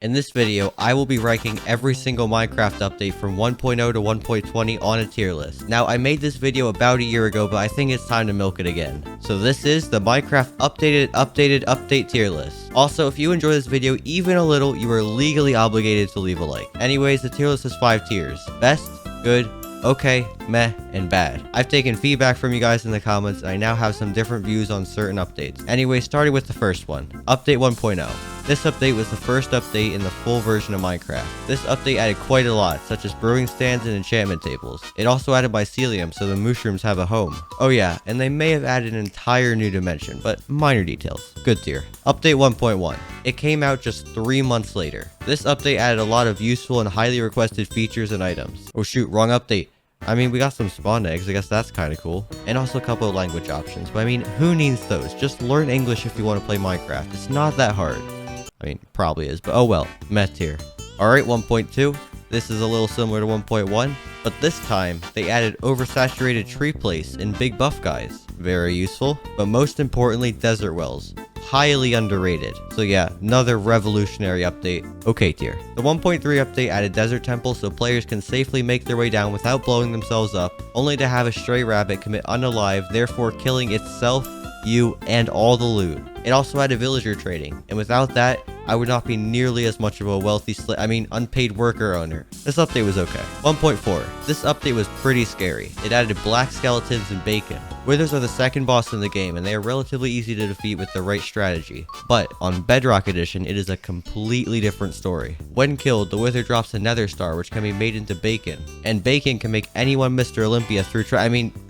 In this video, I will be ranking every single Minecraft update from 1.0 to 1.20 on a tier list. Now, I made this video about a year ago, but I think it's time to milk it again. So this is the Minecraft update tier list. Also, if you enjoy this video even a little, you are legally obligated to leave a like. Anyways, the tier list has 5 tiers. Best, good, okay, meh, and bad. I've taken feedback from you guys in the comments, and I now have some different views on certain updates. Anyway, starting with the first one, Update 1.0. This update was the first update in the full version of Minecraft. This update added quite a lot, such as brewing stands and enchantment tables. It also added mycelium, so the mushrooms have a home. Oh yeah, and they may have added an entire new dimension, but minor details. Good tier. Update 1.1. It came out just 3 months later. This update added a lot of useful and highly requested features and items. Oh shoot, wrong update. I mean, we got some spawn eggs, I guess that's kind of cool. And also a couple of language options, but I mean, who needs those? Just learn English if you want to play Minecraft. It's not that hard. I mean, probably is, but oh well, meh tier. Alright, 1.2. This is a little similar to 1.1, but this time, they added oversaturated tree place and big buff guys. Very useful, but most importantly, desert wells. Highly underrated. So yeah, another revolutionary update. Okay tier. The 1.3 update added desert temples so players can safely make their way down without blowing themselves up, only to have a stray rabbit commit unalive, therefore killing itself, you, and all the loot. It also added villager trading, and without that, I would not be nearly as much of a wealthy unpaid worker owner. This update was okay. 1.4. This update was pretty scary. It added black skeletons and bacon. Withers are the second boss in the game, and they are relatively easy to defeat with the right strategy. But on Bedrock Edition, it is a completely different story. When killed, the Wither drops a Nether star, which can be made into bacon. And bacon can make anyone Mr. Olympia through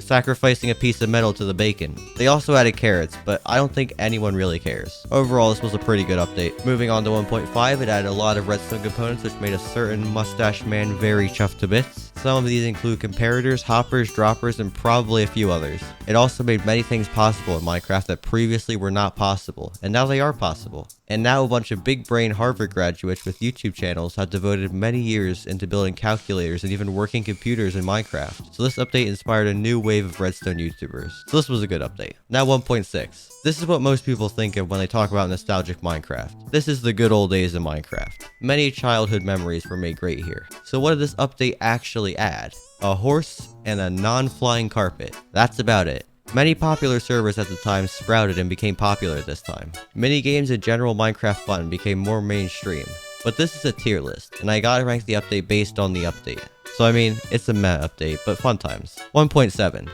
sacrificing a piece of metal to the bacon. They also added carrots, but I don't think anyone really cares. Overall, this was a pretty good update. Moving on to 1.5, it added a lot of redstone components, which made a certain mustache man very chuffed to bits. Some of these include comparators, hoppers, droppers, and probably a few others. It also made many things possible in Minecraft that previously were not possible, and now they are possible. And now a bunch of big brain Harvard graduates with YouTube channels have devoted many years into building calculators and even working computers in Minecraft. So this update inspired a new wave of redstone YouTubers. So this was a good update. Now 1.6. This is what most people think of when they talk about nostalgic Minecraft. This is the good old days of Minecraft. Many childhood memories were made great here. So what did this update actually add? A horse and a non-flying carpet. That's about it. Many popular servers at the time sprouted and became popular at this time. Minigames and general Minecraft fun became more mainstream. But this is a tier list, and I gotta rank the update based on the update. So I mean, it's a meh update, but fun times. 1.7.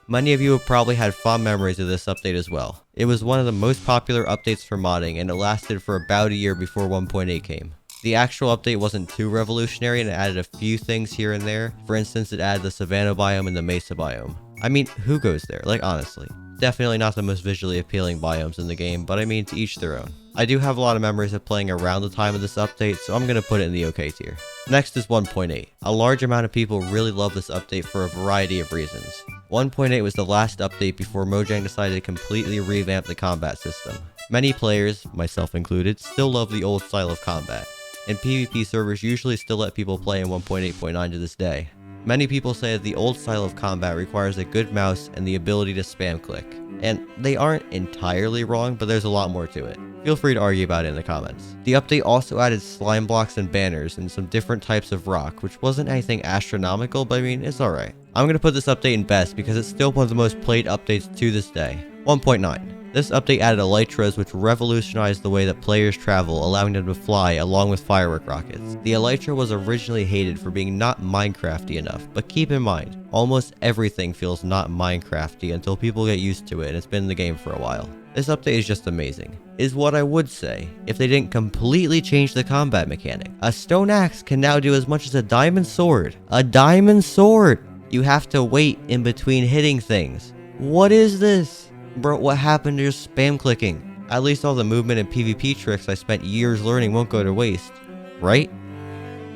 Many of you have probably had fond memories of this update as well. It was one of the most popular updates for modding, and it lasted for about a year before 1.8 came. The actual update wasn't too revolutionary, and it added a few things here and there. For instance, it added the savanna biome and the mesa biome. I mean, who goes there? Like, honestly. Definitely not the most visually appealing biomes in the game, but I mean, to each their own. I do have a lot of memories of playing around the time of this update, so I'm gonna put it in the okay tier. Next is 1.8. A large amount of people really love this update for a variety of reasons. 1.8 was the last update before Mojang decided to completely revamp the combat system. Many players, myself included, still love the old style of combat, and PvP servers usually still let people play in 1.8.9 to this day. Many people say that the old style of combat requires a good mouse and the ability to spam click. And they aren't entirely wrong, but there's a lot more to it. Feel free to argue about it in the comments. The update also added slime blocks and banners and some different types of rock, which wasn't anything astronomical, but I mean, it's alright. I'm gonna put this update in best because it's still one of the most played updates to this day. 1.9. This update added elytras, which revolutionized the way that players travel, allowing them to fly along with firework rockets. The elytra was originally hated for being not Minecrafty enough, but keep in mind, almost everything feels not Minecrafty until people get used to it and it's been in the game for a while. This update is just amazing, is what I would say if they didn't completely change the combat mechanic. A stone axe can now do as much as a diamond sword. A diamond sword! You have to wait in between hitting things. What is this? Bro, what happened to your spam clicking? At least all the movement and PvP tricks I spent years learning won't go to waste. Right?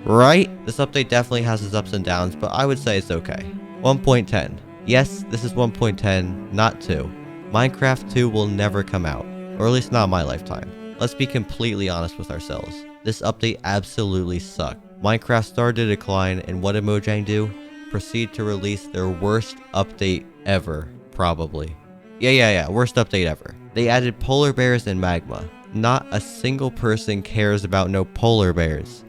Right? This update definitely has its ups and downs, but I would say it's okay. 1.10. Yes, this is 1.10, not 2. Minecraft 2 will never come out, or at least not in my lifetime. Let's be completely honest with ourselves. This update absolutely sucked. Minecraft started to decline, and what did Mojang do? Proceed to release their worst update ever, probably. Yeah, worst update ever. They added polar bears and magma. Not a single person cares about no polar bears.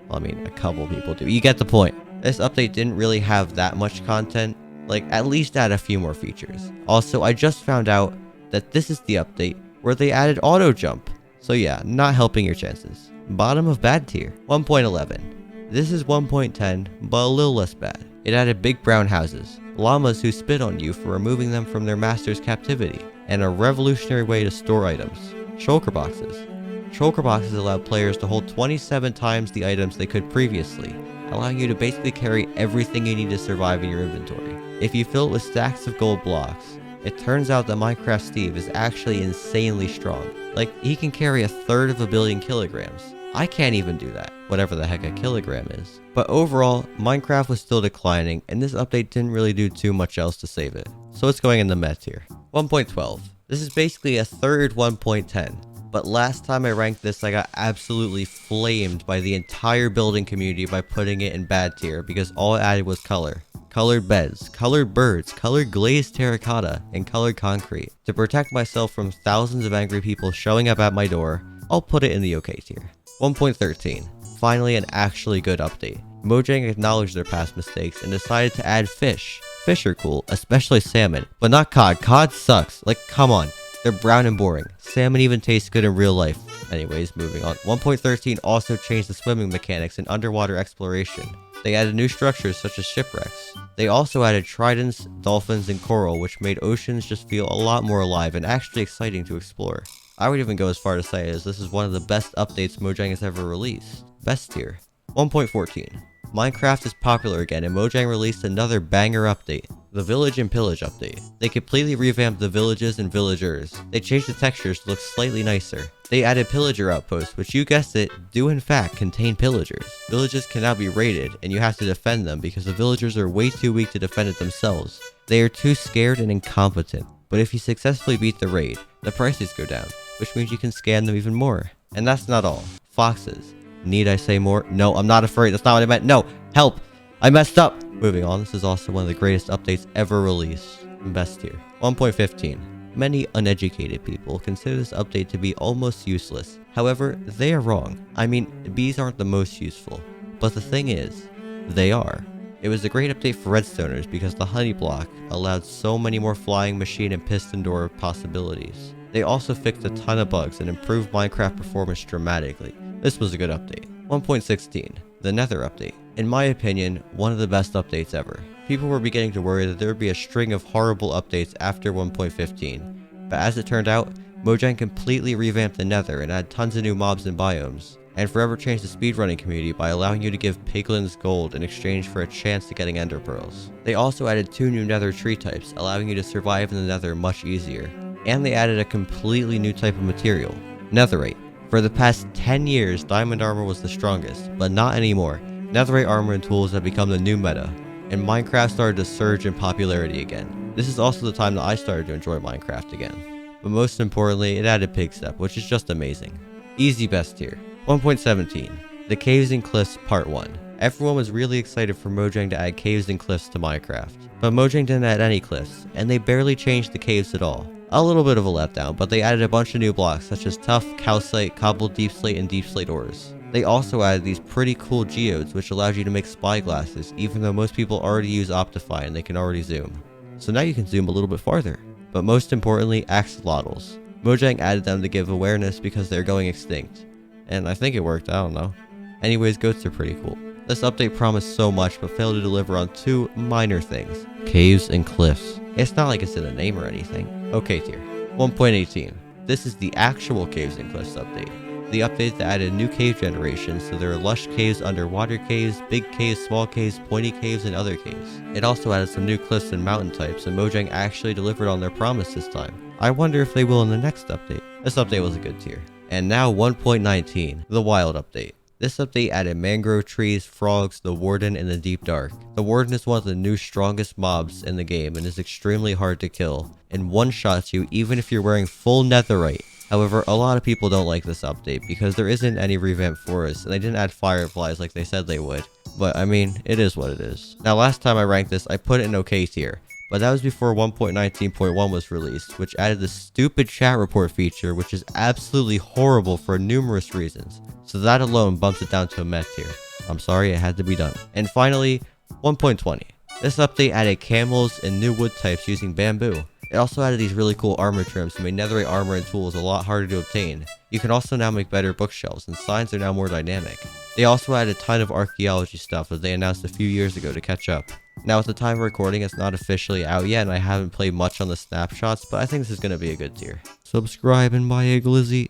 Well, I mean, a couple people do. You get the point. This update didn't really have that much content. Like, at least add a few more features. Also, I just found out that this is the update where they added auto jump. So yeah, not helping your chances. Bottom of bad tier. 1.11. This is 1.10, but a little less bad. It added big brown houses, llamas who spit on you for removing them from their master's captivity, and a revolutionary way to store items. Shulker boxes. Shulker boxes allowed players to hold 27 times the items they could previously, allowing you to basically carry everything you need to survive in your inventory. If you fill it with stacks of gold blocks, it turns out that Minecraft Steve is actually insanely strong. Like, he can carry 1/3 of a billion kilograms. I can't even do that, whatever the heck a kilogram is. But overall, Minecraft was still declining, and this update didn't really do too much else to save it. So it's going in the meh tier. 1.12. This is basically a third 1.10. But last time I ranked this, I got absolutely flamed by the entire building community by putting it in bad tier because all it added was color. Colored beds, colored birds, colored glazed terracotta, and colored concrete. To protect myself from thousands of angry people showing up at my door, I'll put it in the okay tier. 1.13. Finally an actually good update. Mojang acknowledged their past mistakes and decided to add fish. Fish are cool, especially salmon, but not cod. Cod sucks. Like, come on. They're brown and boring. Salmon even tastes good in real life. Anyways, moving on. 1.13 also changed the swimming mechanics in underwater exploration. They added new structures such as shipwrecks. They also added tridents, dolphins, and coral, which made oceans just feel a lot more alive and actually exciting to explore. I would even go as far to say as this is one of the best updates Mojang has ever released. Best tier. 1.14. Minecraft is popular again and Mojang released another banger update, the Village and Pillage update. They completely revamped the villages and villagers. They changed the textures to look slightly nicer. They added pillager outposts, which you guessed it, do in fact contain pillagers. Villages can now be raided, and you have to defend them because the villagers are way too weak to defend it themselves. They are too scared and incompetent. But if you successfully beat the raid, the prices go down, which means you can scam them even more. And that's not all. Foxes. Need I say more? No, I'm not afraid. That's not what I meant. No, help! I messed up! Moving on, this is also one of the greatest updates ever released. Best tier. 1.15. Many uneducated people consider this update to be almost useless. However, they are wrong. I mean, bees aren't the most useful. But the thing is, they are. It was a great update for Redstoners because the honey block allowed so many more flying machine and piston door possibilities. They also fixed a ton of bugs and improved Minecraft performance dramatically. This was a good update. 1.16. The Nether update. In my opinion, one of the best updates ever. People were beginning to worry that there would be a string of horrible updates after 1.15. But as it turned out, Mojang completely revamped the Nether and added tons of new mobs and biomes, and forever changed the speedrunning community by allowing you to give piglins gold in exchange for a chance to getting ender pearls. They also added 2 new Nether tree types, allowing you to survive in the Nether much easier. And they added a completely new type of material, netherite. For the past 10 years, diamond armor was the strongest, but not anymore. Netherite armor and tools have become the new meta, and Minecraft started to surge in popularity again. This is also the time that I started to enjoy Minecraft again. But most importantly, it added pig step, which is just amazing. Easy best tier. 1.17. The Caves and Cliffs Part 1. Everyone was really excited for Mojang to add caves and cliffs to Minecraft, but Mojang didn't add any cliffs, and they barely changed the caves at all. A little bit of a letdown, but they added a bunch of new blocks such as tough, calcite, cobbled deep slate, and deep slate ores. They also added these pretty cool geodes which allowed you to make spyglasses, even though most people already use Optifine and they can already zoom. So now you can zoom a little bit farther. But most importantly, axolotls. Mojang added them to give awareness because they're going extinct. And I think it worked, I don't know. Anyways, goats are pretty cool. This update promised so much but failed to deliver on 2 minor things. Caves and cliffs. It's not like it's in a name or anything. Okay tier. 1.18. This is the actual Caves and Cliffs update. The update that added new cave generations, so there are lush caves, underwater caves, big caves, small caves, pointy caves, and other caves. It also added some new cliffs and mountain types, and Mojang actually delivered on their promise this time. I wonder if they will in the next update. This update was a good tier. And now 1.19, the Wild update. This update added mangrove trees, frogs, the Warden, and the Deep Dark. The Warden is one of the new strongest mobs in the game and is extremely hard to kill, and one-shots you even if you're wearing full netherite. However, a lot of people don't like this update because there isn't any revamped forest, and they didn't add fireflies like they said they would. But I mean, it is what it is. Now last time I ranked this, I put it in okay tier, But that was before 1.19.1 was released, which added the stupid chat report feature, which is absolutely horrible for numerous reasons. So that alone bumps it down to a meh tier. I'm sorry, it had to be done. And finally, 1.20. This update added camels and new wood types using bamboo. It also added these really cool armor trims and made netherite armor and tools a lot harder to obtain. You can also now make better bookshelves, and signs are now more dynamic. They also added a ton of archaeology stuff that they announced a few years ago to catch up. Now at the time of recording, it's not officially out yet, and I haven't played much on the snapshots, but I think this is going to be a good tier. Subscribe and buy a glizzy.